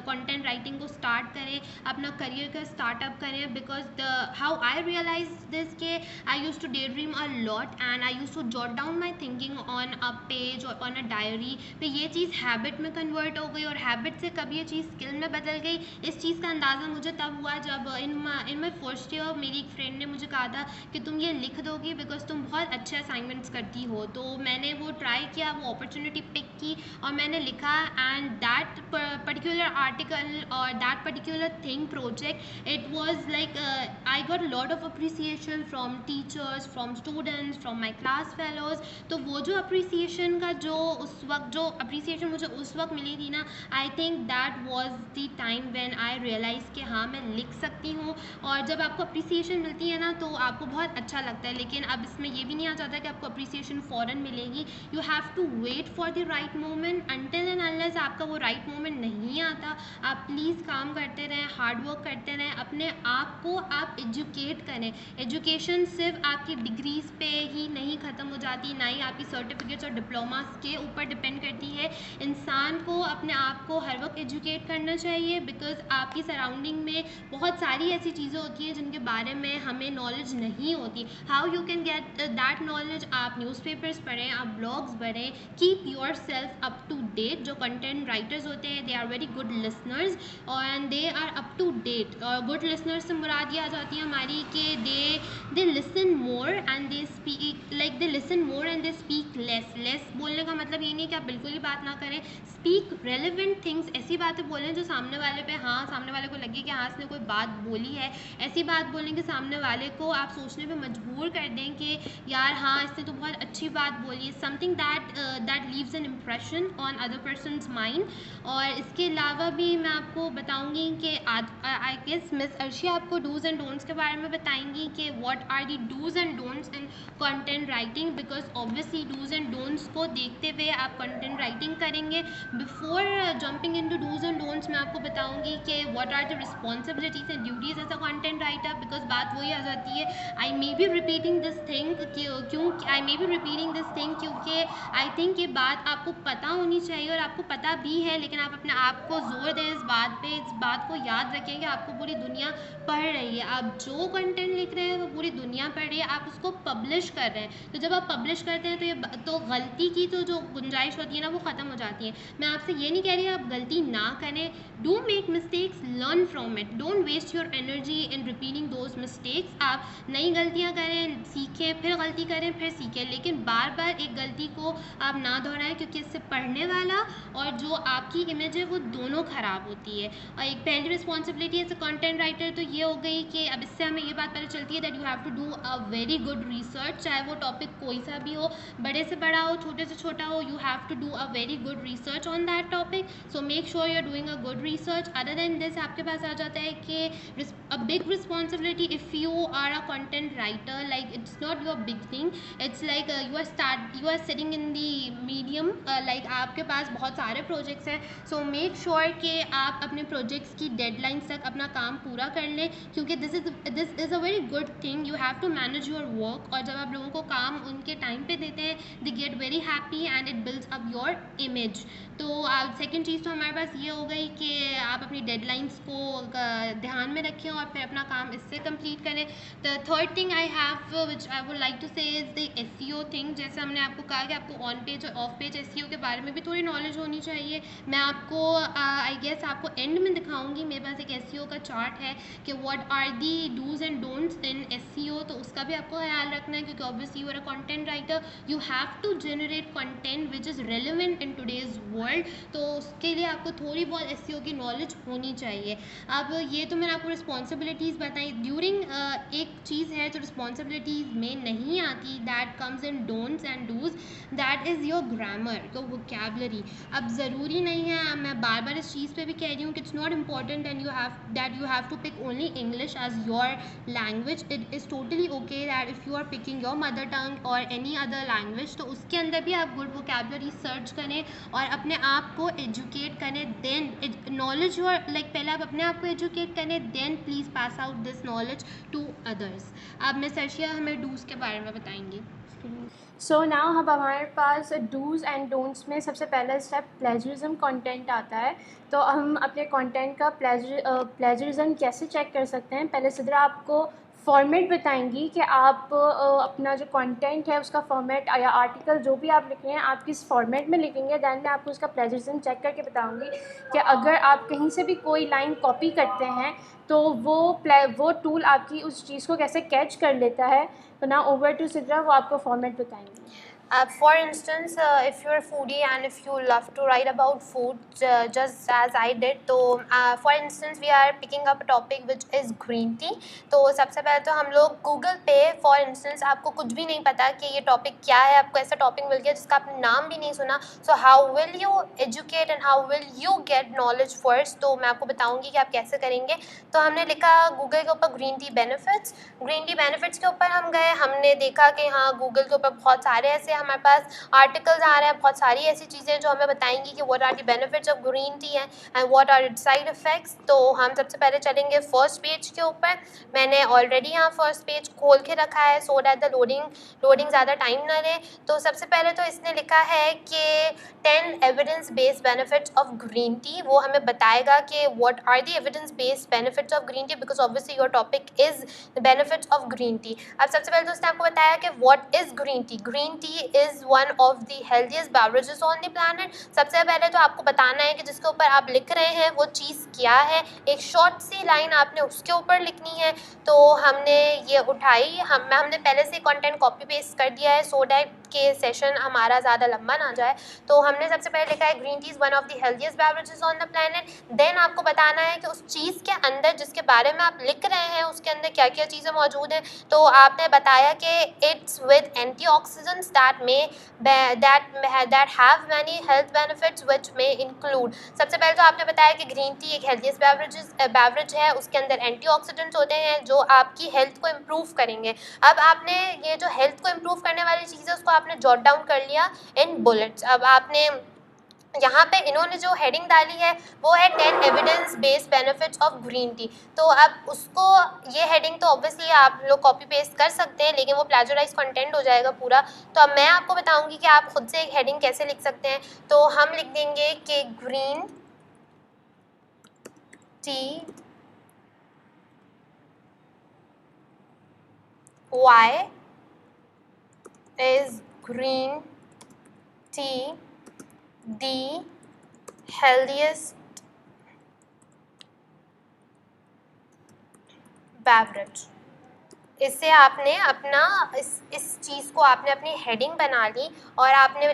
कंटेंट राइटिंग को स्टार्ट करें, अपना करियर का स्टार्टअप करें। Because how I realise this के I used to daydream a lot and I used to jot down my thinking on a page और ऑन अ डायरी। फिर ये चीज़ हैबिट में कन्वर्ट हो गई और हैबिट से कब ये चीज़ स्किल में बदल गई, इस चीज़ का अंदाज़ा मुझे तब हुआ जब इन माई फर्स्ट ईयर मेरी एक फ्रेंड ने मुझे कहा था कि तुम ये लिख लिख दोगी बिकॉज तुम बहुत अच्छे असाइनमेंट्स करती हो। तो मैंने वो ट्राई किया, वो अपॉर्चुनिटी पिक की और मैंने लिखा, एंड दैट पर्टिकुलर आर्टिकल और that particular thing project, it was like I got lot of appreciation from teachers, from students, from my class fellows. तो वो जो अप्रिसिएशन का जो उस वक्त जो अप्रिसिएशन मुझे उस वक्त मिली थी ना, I think that was the time when I realise कि हाँ मैं लिख सकती हूँ। और जब आपको अप्रिसिएशन मिलती है ना तो आपको बहुत अच्छा लगता है, लेकिन अब इसमें ये भी नहीं आ जाता कि आपको अप्रिसिएशन फ़ौरन मिलेगी। You have to wait for the right moment. Until and unless आपका वो राइट मोमेंट नहीं आता, आप प्लीज़ काम करते रहें, हार्ड वर्क करते रहें, अपने आप को आप एजुकेट करें। एजुकेशन सिर्फ आपकी डिग्रीज़ पे ही नहीं ख़त्म हो जाती, ना ही आपकी सर्टिफिकेट्स और डिप्लोमास के ऊपर डिपेंड करती है। इंसान को अपने आप को हर वक्त एजुकेट करना चाहिए, बिकॉज आपकी सराउंडिंग में बहुत सारी ऐसी चीज़ें होती हैं जिनके बारे में हमें नॉलेज नहीं होती। How you can get that knowledge? आप न्यूज़पेपर्स पढ़ें, आप ब्लॉग्स पढ़ें, keep your self up to date. जो कंटेंट राइटर्स होते हैं they are very good listeners and they are up to date. और गुड लिसनर्स से मुराद ये आ जाती है हमारी कि they listen more and they speak like they listen more and they speak less बोलने का मतलब ये नहीं कि आप बिल्कुल ही बात ना करें। स्पीक रेलिवेंट थिंग्स, ऐसी बातें बोलें जो सामने वाले पे सामने वाले को लगे कि हाँ इसने कोई बात बोली है। ऐसी बात बोलें कि सामने वाले को आप सोचने पे मजबूर कर दें कि यार हाँ इसने तो बहुत अच्छी बात बोली है। Something that leaves an impression on other persons mind. और इसके अलावा भी मैं आपको बताऊँगी कि आई गेस मिस अर्शिया आपको डूज़ एंड डोंट्स के बारे में बताएंगी कि what are the dos and don'ts in content writing, because obviously dos and don'ts को देखते हुए आप कंटेंट राइटिंग करेंगे। Before jumping into dos and don'ts मैं आपको बताऊंगी कि what are the responsibilities and duties as a content writer, because बात वही आ जाती है। I may be repeating this thing क्योंकि आई थिंक ये बात आपको पता होनी चाहिए और आपको पता भी है, लेकिन आप अपने आप को जोर दें इस बात पे, इस बात को याद रखें कि आपको पूरी दुनिया पढ़ रही है। आप जो कंटेंट लिख रहे हैं वो पूरी दुनिया पढ़ रही है, आप उसको पब्लिश कर रहे हैं। तो जब आप पब्लिश करते हैं तो गलती की तो जो गुंजाइश होती है ना वो ख़त्म हो जाती है। मैं आपसे ये नहीं कह रही आप गलती ना करें, do make mistakes, learn from it, don't waste your energy in repeating those mistakes. आप नई गलतियाँ करें, सीखें, फिर गलती करें, फिर सीखें, लेकिन बार बार एक गलती को आप ना दोहराएं, क्योंकि इससे पढ़ने वाला और जो आपकी इमेज है वो दोनों ख़राब होती है। और एक पहली responsibility as a content writer तो ये हो गई कि अब इससे हमें ये बात पता चलती है that you have to do a very good research, चाहे वो टॉपिक कोई सा भी हो, बड़े से बड़ा हो, छोटे से छोटा हो, you have to do a very good research on that topic. So make sure you are doing a good research. Other than this आपके पास आ जाता है कि a big responsibility if you are a content writer, like it's not your beginning, it's like you are sitting in the medium, like आपके पास बहुत सारे प्रोजेक्ट्स हैं। सो मेक श्योर कि आप अपने प्रोजेक्ट्स की डेडलाइंस तक अपना काम पूरा कर लें, क्योंकि this is a very good thing. You have to manage your work, और जब आप लोगों को काम उनके टाइम पे देते हैं they get very happy and it builds up your image. तो सेकंड चीज़ तो हमारे पास ये हो गई कि आप अपनी डेडलाइंस को ध्यान में रखें और फिर अपना काम इससे कंप्लीट करें। The third thing I have which I would like to say is the SEO thing. जैसे हमने आपको कहा कि आपको ऑन पेज और ऑफ पेज एसईओ के बारे में भी थोड़ी नॉलेज होनी चाहिए। मैं आपको आई गेस आपको एंड में दिखाऊंगी, मेरे पास एक एसईओ का चार्ट है कि what are the dos and don'ts in SEO, तो उसका भी आपको ख्याल रखना है, क्योंकि obviously you are a content writer, you have to generate content which is relevant in today's world. तो उसके लिए आपको थोड़ी बहुत एसईओ की नॉलेज होनी चाहिए। अब ये तो मैंने आपको रिस्पॉन्सिबिलिटीज़ बताई। ड्यूरिंग एक चीज़ है जो रिस्पॉन्सिबिलिटीज़ में नहीं आती, that comes in don'ts and dos, that is your grammar, your vocabulary. अब ज़रूरी नहीं है, मैं बार बार इस चीज़ पे भी कह रही हूँ कि it's not important and you have to pick only English as your language. It is totally okay that if you are picking your mother tongue और एनी अदर लैंग्वेज, तो उसके अंदर भी आप गुड वोकैबुलरी सर्च करें और अपने आप को एजुकेट करें। देन नॉलेज योर लाइक पहले आप अपने आप को एजुकेट करें, then please pass out this knowledge to others. अब मिस अर्शिया हमें डूज के बारे में बताएंगी। सो नाउ अब हमारे पास डूज़ एंड डोंट्स में सबसे पहला स्टेप प्लेजरिज्म कंटेंट आता है। तो हम अपने कंटेंट का प्लेजरिज्म कैसे चेक कर सकते हैं? पहले सिद्रा आपको फॉर्मेट बताएंगी कि आप अपना जो कंटेंट है उसका फॉर्मेट या आर्टिकल जो भी आप लिख रहे हैं आप किस फॉर्मेट में लिखेंगे। दैन मैं आपको उसका प्लेजरिज्म चेक करके बताऊंगी कि अगर आप कहीं से भी कोई लाइन कॉपी करते हैं तो वो टूल आपकी उस चीज़ को कैसे कैच कर लेता है। तो ना ओवर टू सिद्रा, वो आपको फॉर्मेट बताएंगे। For instance, if you're a foodie and if you love to write about food, just as I did, तो for instance we are picking up a topic which is green tea। तो सबसे पहले तो हम लोग गूगल पे for instance आपको कुछ भी नहीं पता कि ये टॉपिक क्या है, आपको ऐसा टॉपिक मिल गया जिसका आपने नाम भी नहीं सुना, so how will you educate and how will you get knowledge first। तो मैं आपको बताऊंगी कि आप कैसे करेंगे। तो हमने लिखा गूगल के ऊपर green tea benefits, green tea benefits के ऊपर हम गए, हमने देखा कि हाँ गूगल के ऊपर बहुत सारे ऐसे हमारे पास आर्टिकल्स आ रहे हैं, बहुत सारी ऐसी चीज़ें जो हमें बताएंगी कि what are the benefits of green tea है and what are its side effects. तो हम सबसे पहले चलेंगे फर्स्ट पेज के ऊपर। मैंने ऑलरेडी यहाँ फर्स्ट पेज खोल के रखा है सो दैट द लोडिंग ज़्यादा टाइम ना ले। तो सबसे पहले तो इसने लिखा है कि 10 evidence based benefits of green tea. वो हमें बताएगा कि what are the evidence based benefits of green tea, because obviously your topic is the benefits of green tea. अब सबसे पहले तो उसने आपको बताया कि what is green tea. Green tea is one of the healthiest beverages on the planet. सबसे पहले तो आपको बताना है कि जिसके ऊपर आप लिख रहे हैं वो चीज़ क्या है, एक शॉर्ट सी लाइन आपने उसके ऊपर लिखनी है। तो हमने ये उठाई, हमने पहले से कंटेंट कॉपी पेस्ट कर दिया है सो डैट के सेशन हमारा ज़्यादा लंबा ना जाए। तो हमने सबसे पहले लिखा है green tea is one of the healthiest beverages on the planet. Then आपको बताना है कि उस चीज़ के अंदर जिसके बारे में आप लिख रहे हैं उसके अंदर क्या क्या चीज़ें मौजूद हैं। तो आपने बताया कि it's with antioxidants that have many health benefits which may include. सबसे पहले तो आपने बताया कि ग्रीन टी एक हेल्थीएस्ट बेवरेज है, उसके अंदर एंटीऑक्सीडेंट्स होते हैं जो आपकी हेल्थ को इम्प्रूव करेंगे। अब आपने ये जो हेल्थ को इम्प्रूव करने वाली चीज़ है उसको आपने जॉट डाउन कर लिया इन बुलेट्स। अब आपने यहाँ पे इन्होंने जो हेडिंग डाली है वो है 10 evidence based benefits of green T. तो अब उसको ये हेडिंग तो ऑब्वियसली आप लोग कॉपी पेस्ट कर सकते हैं लेकिन वो प्लेजराइज कंटेंट हो जाएगा पूरा। तो अब मैं आपको बताऊंगी कि आप खुद से एक हेडिंग कैसे लिख सकते हैं। तो हम लिख देंगे कि green tea why is green tea the healthiest beverage। इससे आपने अपना इस चीज़ को आपने अपनी हेडिंग बना ली और आपने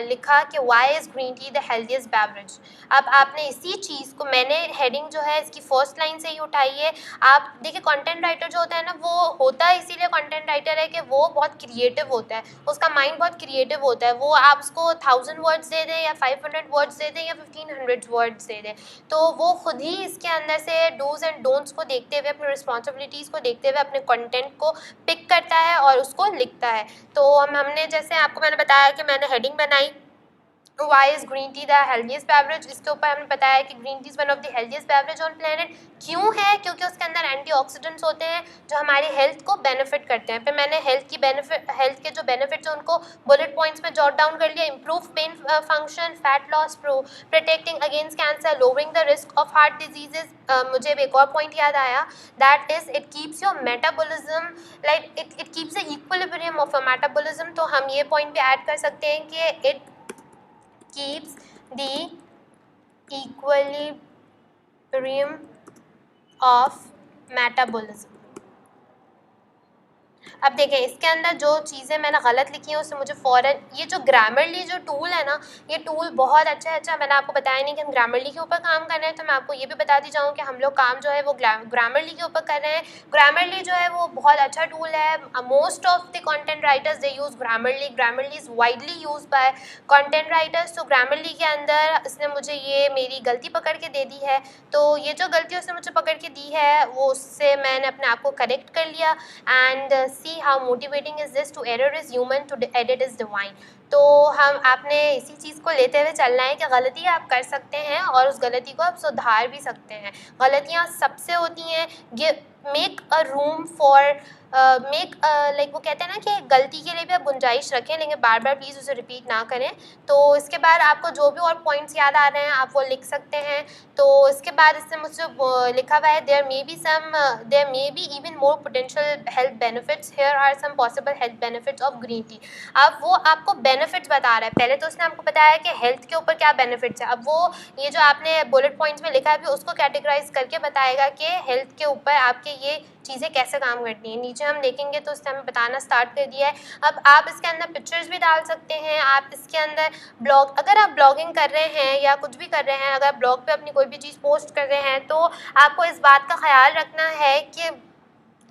लिखा कि why is green tea the healthiest beverage. अब आपने इसी चीज़ को, मैंने हेडिंग जो है इसकी फर्स्ट लाइन से ही उठाई है। आप देखिए कंटेंट राइटर जो होता है ना वो होता है इसीलिए कंटेंट राइटर है कि वो बहुत क्रिएटिव होता है, उसका माइंड बहुत क्रिएटिव होता है। वो आप उसको 1000 वर्ड्स दे दें या 500 वर्ड्स दे दें या 1500 वर्ड्स दे दें तो वो खुद ही इसके अंदर से डूज एंड डोंट्स को देखते हुए, अपनी रिस्पॉन्सिबिलिटीज़ को देखते हुए अपने कंटेंट को पिक करता है और उसको लिखता है। तो हमने जैसे आपको मैंने बताया कि मैंने हेडिंग बनाई why is green tea the healthiest beverage. इसके ऊपर हमने बताया कि green tea is one of the healthiest beverage on planet. क्यों है? क्योंकि उसके अंदर एंटीऑक्सीडेंट्स होते हैं जो हमारी हेल्थ को बेनिफिट करते हैं। फिर मैंने हेल्थ के जो बेनिफिट्स हैं उनको बुलेट पॉइंट्स में जॉट डाउन कर लिया। Improve pain function, fat loss, protecting against cancer, lowering the risk of heart diseases. मुझे एक और पॉइंट याद आया, that is it keeps your metabolism like it keeps the equilibrium of a metabolism. तो हम ये पॉइंट भी ऐड कर सकते हैं कि it keeps the equilibrium of metabolism। अब देखें इसके अंदर जो चीज़ें मैंने गलत लिखी हैं उससे मुझे फ़ौरन, ये जो ग्रामरली जो टूल है ना ये टूल बहुत अच्छा है। अच्छा मैंने आपको बताया नहीं कि हम ग्रामरली के ऊपर काम कर रहे हैं, तो मैं आपको ये भी बता दी जाऊँ कि हम लोग काम जो है वो ग्रामरली के ऊपर कर रहे हैं। ग्रामरली जो है वो बहुत अच्छा टूल है। Most of the content writers they use Grammarly. Grammarly is widely use by content writers. तो ग्रामरली के अंदर इसने मुझे ये मेरी गलती पकड़ के दे दी है। तो ये जो गलती उसने मुझे पकड़ के दी है वो उससे मैंने अपने आप को करेक्ट कर लिया। And see how motivating is this, to err is human, to edit is divine. तो आपने इसी चीज़ को लेते हुए चलना है कि गलती आप कर सकते हैं और उस गलती को आप सुधार भी सकते हैं। गलतियाँ सबसे होती हैं। Make a room for make like वो कहते हैं ना कि गलती के लिए भी आप गुंजाइश रखें, लेकिन बार बार प्लीज़ उसे रिपीट ना करें। तो इसके बाद आपको जो भी और पॉइंट्स याद आ रहे हैं आप वो लिख सकते हैं। तो इसके बाद इससे मुझसे लिखा हुआ है there may be even more potential health benefits, here are some possible health benefits of green tea. अब वो आपको बेनिफिट्स बता रहा है, पहले तो उसने आपको बताया कि हेल्थ के ऊपर क्या बेनिफिट्स है, अब वो ये जो आपने बुलेट पॉइंट्स में लिखा है भी उसको कैटेगराइज करके बताएगा कि हेल्थ के ऊपर आपके ये चीज़ें कैसे काम करती हैं। नीचे हम देखेंगे तो उसने हमें बताना स्टार्ट कर दिया है। अब आप इसके अंदर पिक्चर्स भी डाल सकते हैं, आप इसके अंदर ब्लॉग, अगर आप ब्लॉगिंग कर रहे हैं या कुछ भी कर रहे हैं, अगर ब्लॉग पे अपनी कोई भी चीज़ पोस्ट कर रहे हैं तो आपको इस बात का ख्याल रखना है कि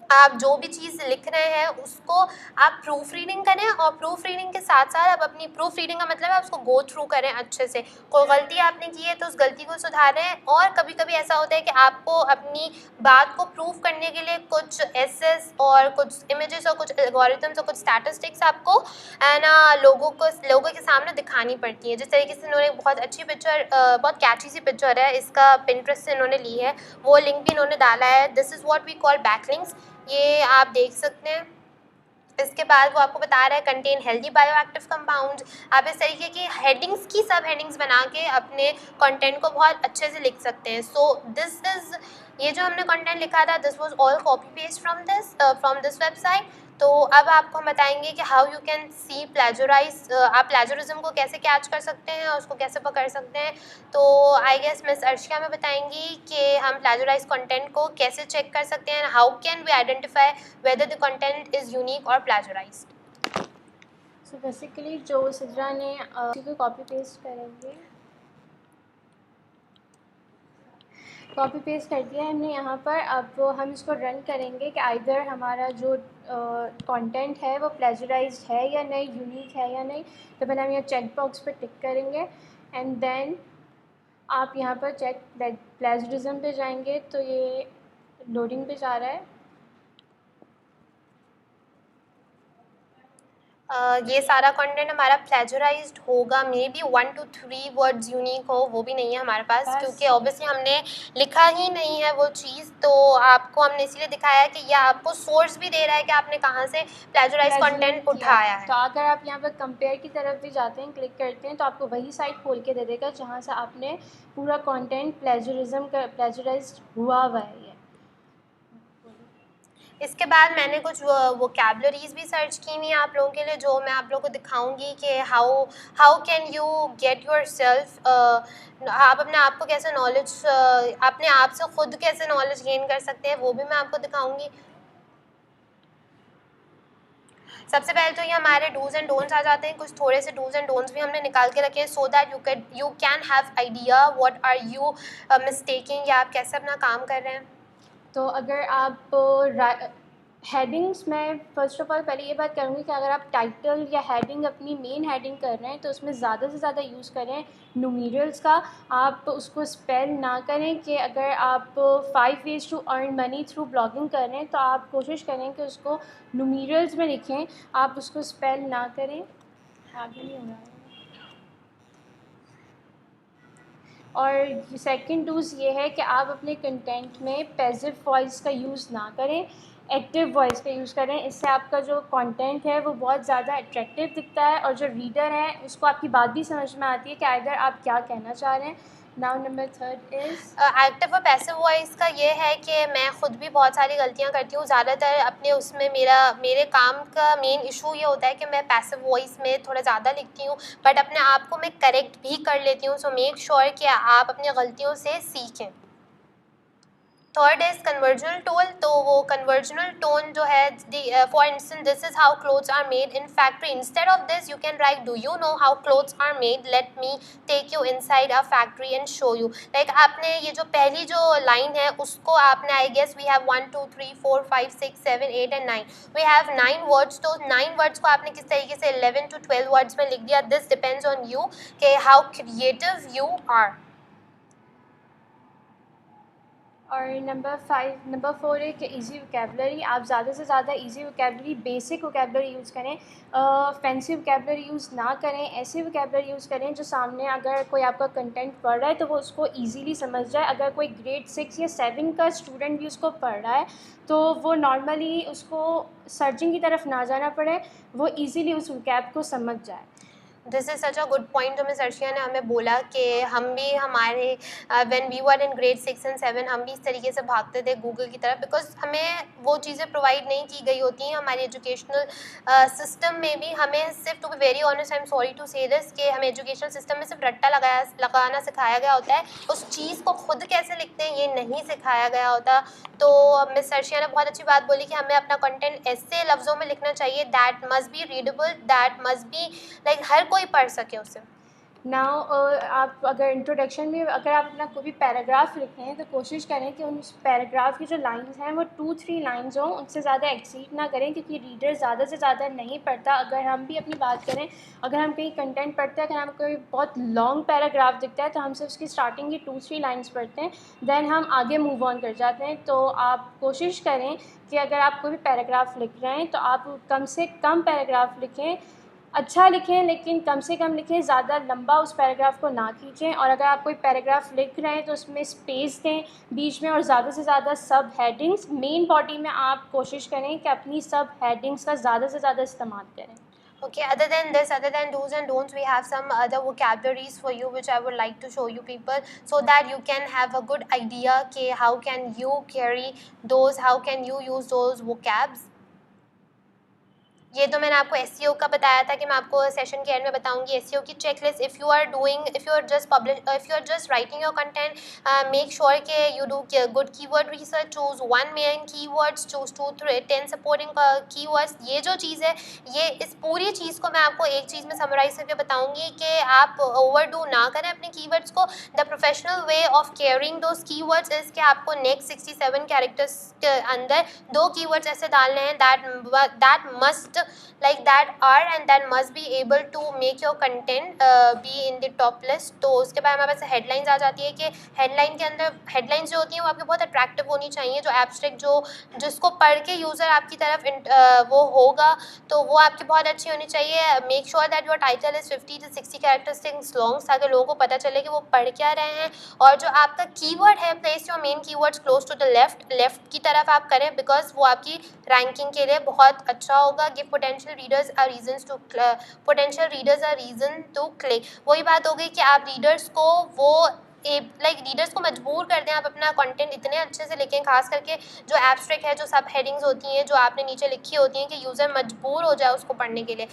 आप जो भी चीज़ लिख रहे हैं उसको आप प्रूफ रीडिंग करें, और प्रूफ रीडिंग के साथ साथ आप अपनी प्रूफ रीडिंग का मतलब है उसको गो थ्रू करें अच्छे से। कोई गलती आपने की है तो उस गलती को सुधारें। और कभी कभी ऐसा होता है कि आपको अपनी बात को प्रूफ करने के लिए कुछ एसेस और कुछ इमेजेस और कुछ एल्गोरिथम्स और कुछ स्टैटिस्टिक्स आपको लोगों के सामने दिखानी पड़ती है। जिस तरीके से इन्होंने बहुत अच्छी पिक्चर, बहुत कैची सी पिक्चर है, इसका पिंटरेस्ट से इन्होंने ली है, वो लिंक भी इन्होंने डाला है। This is what we call backlinks, ये आप देख सकते हैं। इसके बाद वो आपको बता रहा है कंटेन हेल्दी बायोएक्टिव कंपाउंड। आप इस तरीके की हेडिंग्स की सब हेडिंग्स बना के अपने कंटेंट को बहुत अच्छे से लिख सकते हैं। सो दिस इज़, ये जो हमने कंटेंट लिखा था this was all copy paste from this website. तो अब आपको हम बताएंगे कि how you can see plagiarise, आप प्लेजरिज्म को कैसे कैच कर सकते हैं और उसको कैसे पकड़ सकते हैं। तो आई गेस मिस अर्शिया में बताएंगी कि हम प्लेजराइज कंटेंट को कैसे चेक कर सकते हैं, how can we identify whether the content is unique और प्लेजराइज्ड। सो बेसिकली जो सिद्रा ने उसी को कॉपी पेस्ट करेंगे, कॉपी पेस्ट कर दिया है हमने यहाँ पर। अब हम इसको रन करेंगे कि आइदर हमारा जो कंटेंट है वो प्लेजराइज्ड है या नहीं, यूनिक है या नहीं। तो पहले हम यहाँ चेक बॉक्स पर टिक करेंगे एंड देन आप यहाँ पर चेक प्लेजरिज्म पे जाएंगे। तो ये लोडिंग पे जा रहा है। ये सारा कंटेंट हमारा प्लेजराइज्ड होगा, may be 1 to 3 words unique हो, वो भी नहीं है हमारे पास क्योंकि ऑब्वियसली हमने लिखा ही नहीं है वो चीज़। तो आपको हमने इसलिए दिखाया कि यह आपको सोर्स भी दे रहा है कि आपने कहाँ से प्लेजराइज कंटेंट उठाया है। तो अगर आप यहाँ पर कंपेयर की तरफ भी जाते हैं, क्लिक करते हैं, तो आपको वही साइट खोल के दे देगा जहाँ से आपने पूरा कंटेंट प्लेजराइज हुआ है ये। इसके बाद मैंने कुछ वोकैबुलरीज भी सर्च की हुई हैं आप लोगों के लिए, जो मैं आप लोगों को दिखाऊंगी कि how can you get your self, आप अपने आप को कैसे नॉलेज, अपने आप से खुद कैसे नॉलेज गेन कर सकते हैं, वो भी मैं आपको दिखाऊंगी। सबसे पहले तो ये हमारे डूज एंड डोंट्स आ जाते हैं। कुछ थोड़े से डूज एंड डोंट्स भी हमने निकाल के रखे हैं so that you can have idea what are you mistaking, या आप कैसे अपना काम कर रहे हैं। तो अगर आप हेडिंग्स में फ़र्स्ट ऑफ़ ऑल पहले ये बात करूँगी कि अगर आप टाइटल या हेडिंग अपनी मेन हेडिंग कर रहे हैं तो उसमें ज़्यादा से ज़्यादा यूज़ करें न्यूमेरल्स का। आप उसको स्पेल ना करें कि अगर आप 5 ways to earn money through blogging कर रहे हैं तो आप कोशिश करें कि उसको न्यूमेरल्स में लिखें, आप उसको स्पेल ना करें। आगे नहीं हो रहा है। और सेकंड डूज़ ये है कि आप अपने कंटेंट में पैसिव वॉइस का यूज़ ना करें, एक्टिव वॉइस का यूज़ करें। इससे आपका जो कंटेंट है वो बहुत ज़्यादा अट्रैक्टिव दिखता है और जो रीडर है उसको आपकी बात भी समझ में आती है कि आइदर आप क्या कहना चाह रहे हैं। Now number third is active और पैसिव वॉइस का ये है कि मैं ख़ुद भी बहुत सारी गलतियाँ करती हूँ ज़्यादातर अपने उसमें। मेरे काम का मेन इशू ये होता है कि मैं पैसिव वॉइस में थोड़ा ज़्यादा लिखती हूँ, बट अपने आप को मैं करेक्ट भी कर लेती हूँ। सो मेक श्योर कि आप अपनी गलतियों से सीखें। Third is conversational tone. तो वो कन्वर्जनल टोन जो है, for instance this is how clothes are made in factory, instead of this you can write do you know how clothes are made, let me take you inside a factory and show you. Like आपने ये जो पहली जो लाइन है उसको आपने, I guess we have 1 2 3 4 5 6 7 8 and 9, we have 9 words. तो 9 वर्ड्स को आपने किस तरीके से 11 to 12 वर्ड्स में लिख दिया। दिस डिपेंड्स ऑन यू कि हाउ क्रिएटिव यू आर। और नंबर 4 है कि इजी वोकेबलरी, आप ज़्यादा से ज़्यादा easy vocabulary, basic vocabulary use करें, फैंसी वोकेबलरी यूज़ ना करें, ऐसी वोकेबलरी यूज़ करें जो सामने अगर कोई आपका कंटेंट पढ़ रहा है तो वो उसको इजीली समझ जाए। अगर कोई ग्रेड 6 या 7 का स्टूडेंट भी उसको पढ़ रहा है तो वो नॉर्मली उसको सर्चिंग की तरफ ना जाना पड़े, वो इजीली उस वोकैब को समझ जाए। This is such a good point जो मिस अर्शिया ने हमें बोला कि हम भी हमारे when we were in grade 6 and 7 हम भी इस तरीके से भागते थे गूगल की तरफ, बिकॉज हमें वो चीज़ें प्रोवाइड नहीं की गई होती हैं हमारे एजुकेशनल सिस्टम में भी। हमें सिर्फ, to be very honest, I am sorry to say this, कि हमें एजुकेशनल सिस्टम में सिर्फ रट्टा लगाना सिखाया गया होता है, उस चीज़ को खुद कैसे लिखते हैं ये नहीं सिखाया गया होता। तो मिस अर्शिया ने बहुत अच्छी बात बोली कि हमें अपना कंटेंट ऐसे लफ्ज़ों में लिखना चाहिए that must be readable, that must be like हर कोई पढ़ सके उसे। नाउ आप अगर इंट्रोडक्शन में अगर आप अपना कोई भी पैराग्राफ लिखें हैं तो कोशिश करें कि उस पैराग्राफ की जो लाइंस हैं वो 2-3 लाइंस हों, उनसे ज़्यादा एक्सीड ना करें, क्योंकि रीडर ज़्यादा से ज़्यादा नहीं पढ़ता। अगर हम भी अपनी बात करें, अगर हम कहीं कंटेंट पढ़ते हैं, अगर हमें कोई बहुत लॉन्ग पैराग्राफ दिखता है तो हम सिर्फ उसकी स्टार्टिंग की 2-3 लाइन्स पढ़ते हैं, देन हम आगे मूव ऑन कर जाते हैं। तो आप कोशिश करें कि अगर आप कोई भी पैराग्राफ लिख रहे हैं तो आप कम से कम पैराग्राफ लिखें, अच्छा लिखें लेकिन कम से कम लिखें, ज़्यादा लंबा उस पैराग्राफ को ना खींचें। और अगर आप कोई पैराग्राफ लिख रहे हैं तो उसमें स्पेस दें बीच में, और ज़्यादा से ज़्यादा सब हेडिंग्स, मेन बॉडी में आप कोशिश करें कि अपनी सब हेडिंग्स का ज़्यादा से ज़्यादा इस्तेमाल करें। Okay, other than this, other than do's and don'ts, we have some other vocabularies for you which I would like to show you people, so that you can have a good idea कि how can you carry those, how can you use those vocabs. ये तो मैंने आपको SEO का बताया था कि मैं आपको सेशन के एंड में बताऊंगी SEO की checklist. If you are just writing your content, make sure कि you do good keyword research, choose 1 main keywords, choose 2-10 supporting keywords. ये जो चीज़ है, ये इस पूरी चीज़ को मैं आपको एक चीज़ में समराइज करके बताऊंगी कि आप ओवरडू ना करें अपने कीवर्ड्स को। The professional way of caring those keywords is कि आपको नेक्स्ट 67 कैरेक्टर्स के अंदर 2 कीवर्ड्स ऐसे डालने हैं that must like that are and that must be able to make your content be in the top list। तो उसके बाद हमारे पास हेडलाइंस आ जाती है कि हेडलाइन के अंदर हेडलाइंस जो होती हैं वो आपके बहुत अट्रैक्टिव होनी चाहिए, जो एब्स्ट्रैक्ट, जिसको पढ़ के यूज़र आपकी तरफ वो होगा तो वो आपकी बहुत अच्छी होनी चाहिए। Make sure that your title is 50 to 60 characteristics long, ताकि लोगों को पता चले कि वो पढ़ क्या रहे हैं। और जो आपका कीवर्ड है, place your main keywords close to the left की तरफ आप करें, बिकॉज वो आपकी रैंकिंग के लिए बहुत अच्छा होगा। Give potential readers are reason to click. वही बात हो गई कि आप रीडर्स को रीडर्स को मजबूर कर दें, आप अपना कंटेंट इतने अच्छे से लिखें, खास करके जो एब्स्ट्रैक्ट है, जो सब हेडिंग्स होती हैं, जो आपने नीचे लिखी होती हैं, कि यूज़र मजबूर हो जाए उसको पढ़ने के लिए।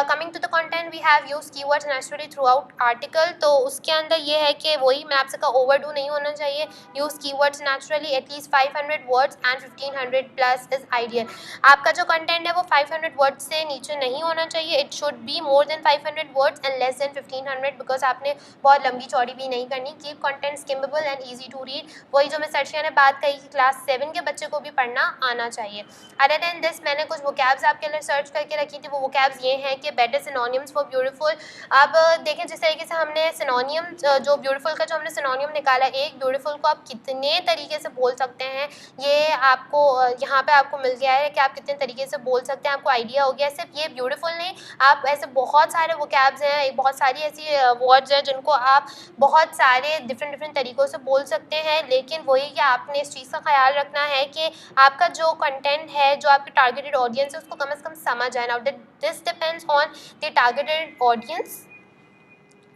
Coming to the content, we have use keywords naturally throughout article. तो उसके अंदर ये है कि वही मैं आपसे कहा, ओवरडू नहीं होना चाहिए। Use keywords naturally, at least 500 words and 1500 plus is ideal. आपका जो कंटेंट है वो 500 वर्ड्स से नीचे नहीं होना चाहिए। It should be more than 500 words and less than 1500, because आपने बहुत लंबी चौड़ी भी नहीं करनी। Keep content skimmable and easy to read. वही जो मैं अर्शिया ने बात कही कि क्लास 7 के बच्चे को भी पढ़ना आना चाहिए। अदर देन दिस, मैंने कुछ वोकैब्स आपके लिए सर्च करके रखी थी। वो वोकैब्स ये हैं कि बेटर सिनोनिम्स फॉर ब्यूटीफुल। अब देखें, जिस तरीके से हमने सिनोनियम, जो ब्यूटीफुल का जो हमने सिनोनियम निकाला, एक ब्यूटीफुल को आप कितने तरीके से बोल सकते हैं, ये आपको यहाँ पे आपको मिल गया है कि आप कितने तरीके से बोल सकते हैं, आपको आइडिया हो गया। सिर्फ ये ब्यूटीफुल नहीं, आप ऐसे बहुत सारे वोकैब्स हैं, बहुत सारी ऐसी वर्ड्स हैं जिनको आप बहुत सारे डिफरेंट तरीक़ों से बोल सकते हैं। लेकिन वही कि आपने इस चीज़ का ख्याल रखना है कि आपका जो कंटेंट है, जो आपकी टारगेटेड ऑडियंस है, उसको कम से कम समझ आए। Now this depends on the targeted audience.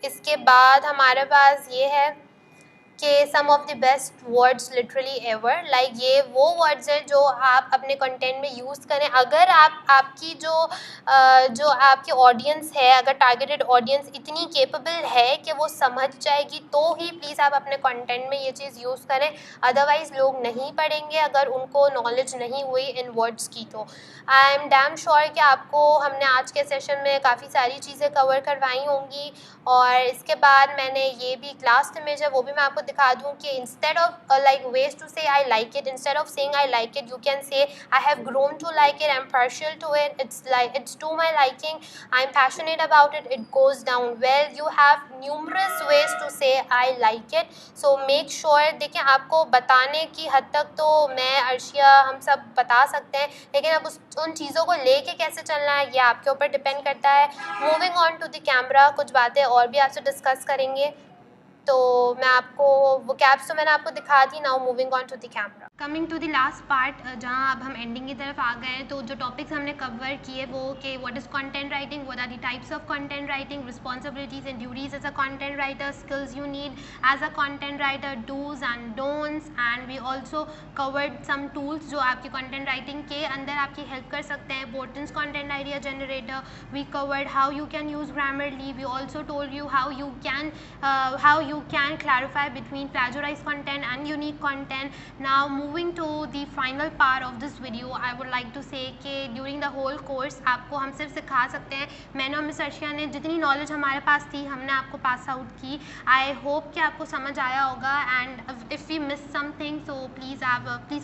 इसके बाद हमारे पास ये है कि some of the best words literally ever, like ये वो वर्ड्स हैं जो आप अपने कंटेंट में यूज़ करें। अगर आपकी जो आपकी ऑडियंस है, अगर टारगेटेड ऑडियंस इतनी केपेबल है कि वो समझ जाएगी, तो ही प्लीज़ आप अपने कंटेंट में ये चीज़ यूज़ करें। अदरवाइज़ लोग नहीं पढ़ेंगे अगर उनको नॉलेज नहीं हुई इन वर्ड्स की। तो आई एम डैम श्योर कि आपको हमने आज के सेशन में काफ़ी सारी चीज़ें कवर करवाई होंगी। और इसके बाद मैंने ये भी लास्ट इमेज है, वो भी मैं आपको दिखा दूँ कि instead of like ways to say I like it, instead of saying I like it, you can say I have grown to like it, I am partial to it, it's to my liking, I'm passionate about it, it goes down well. You have numerous ways to say I like it, so make sure. देखिए आपको बताने की हद तक तो मैं अर्शिया हम सब बता सकते हैं, लेकिन अब उन चीज़ों को लेके कैसे चलना है ये आपके ऊपर डिपेंड करता है. Moving on to the camera, कुछ बातें और भी आपसे डिस्कस करेंगे. तो मैं आपको वो कैप्स तो मैंने आपको दिखा दी. Now moving on to the camera. Coming to the last part, जहाँ अब हम एंडिंग की तरफ आ गए हैं. तो जो टॉपिक्स हमने कवर किए वो कि what is content writing, what are the types of content writing, responsibilities and duties as a content writer, skills you need as a content writer, dos and don'ts, and we also covered some tools जो आपकी कंटेंट राइटिंग के अंदर आपकी हेल्प कर सकते हैं. Portent's content idea generator, we covered how you can use Grammarly, we also told you how you can clarify between plagiarized content and unique content. Now moving to the final part of this video, I would like to say कि during the whole course आपको हम सिर्फ सिखा सकते हैं. मैंने और मिस अर्शिया ने जितनी नॉलेज हमारे पास थी हमने आपको पास आउट की. आई होप कि आपको समझ आया होगा, and if we miss something so please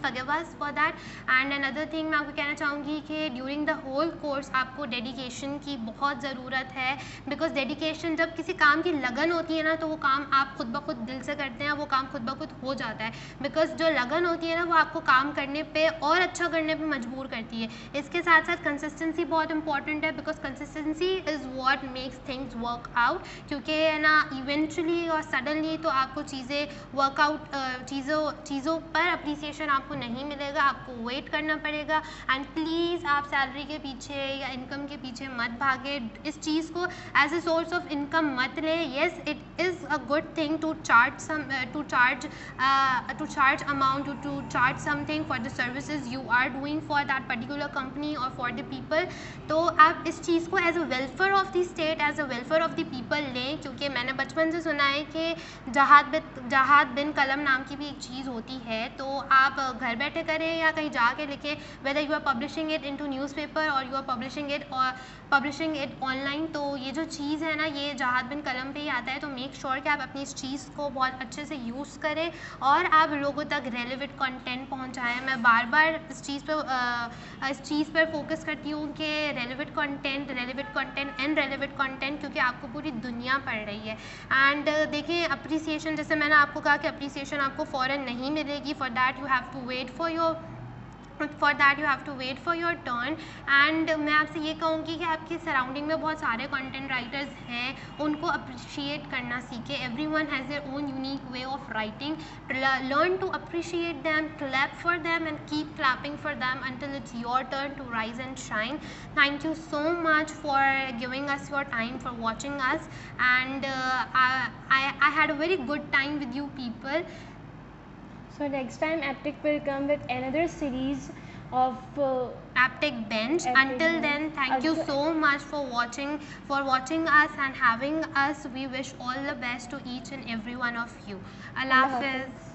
forgive us for that. And another thing मैं आपको कहना चाहूँगी कि ड्यूरिंग द होल कोर्स आपको डेडिकेशन की बहुत ज़रूरत है, बिकॉज डेडिकेशन, जब किसी काम की लगन होती है ना तो वो काम आप खुद ब खुद दिल से करते हैं, वो काम खुद ब खुद हो जाता है. बिकॉज जो लगन होती है ना वो आपको काम करने पे और अच्छा करने पे मजबूर करती है. इसके साथ साथ कंसिस्टेंसी बहुत इंपॉर्टेंट है, because consistency is what makes things work out. क्योंकि है ना इवेंचुअली और सडनली तो आपको चीज़ें वर्कआउट, चीज़ों पर अप्रिसिएशन आपको नहीं मिलेगा, आपको वेट करना पड़ेगा. एंड प्लीज़ आप सैलरी के पीछे या इनकम के पीछे मत भागे, इस चीज़ को as a source of income मत ले. Yes, it is a good thing to charge amount, to charge something for the services you are doing for that particular company or for the people. तो आप इस चीज़ को as a welfare of the state, as a welfare of the people लें. क्योंकि मैंने बचपन से सुना है कि जहाद बिन कलम नाम की भी एक चीज़ होती है. तो आप घर बैठे करें या कहीं जाके लिखें, whether you are publishing it into newspaper और you are publishing it online, तो ये जो चीज़ है ना ये जहाद बिन कलम पे ही आता है. तो मेक श्योर कि आप अपनी इस चीज़ को बहुत अच्छे से यूज़ करें और आप लोगों तक रेलेवेंट कंटेंट पहुंचाएं. मैं बार बार इस चीज़ पर फोकस करती हूँ कि relevant content and relevant content, क्योंकि आपको पूरी दुनिया पढ़ रही है. एंड देखें अप्रिसिएशन, जैसे मैंने आपको कहा कि अप्रिसिएशन आपको फ़ौरन नहीं मिलेगी. For that you have to wait for your turn. And मैं आपसे ये कहूँगी कि आपके सराउंडिंग में बहुत सारे कंटेंट राइटर्स हैं, उनको अप्रिशिएट करना सीखें. Everyone has their own unique way of writing. Learn to appreciate them, clap for them and keep clapping for them until it's your turn to rise and shine. Thank you so much for giving us your time, for watching us, and I had a very good time with you people. So next time Aptic will come with another series of Aptic Bench. Until then, thank you so much for watching us and having us. We wish all the best to each and every one of you. Allah Hafiz.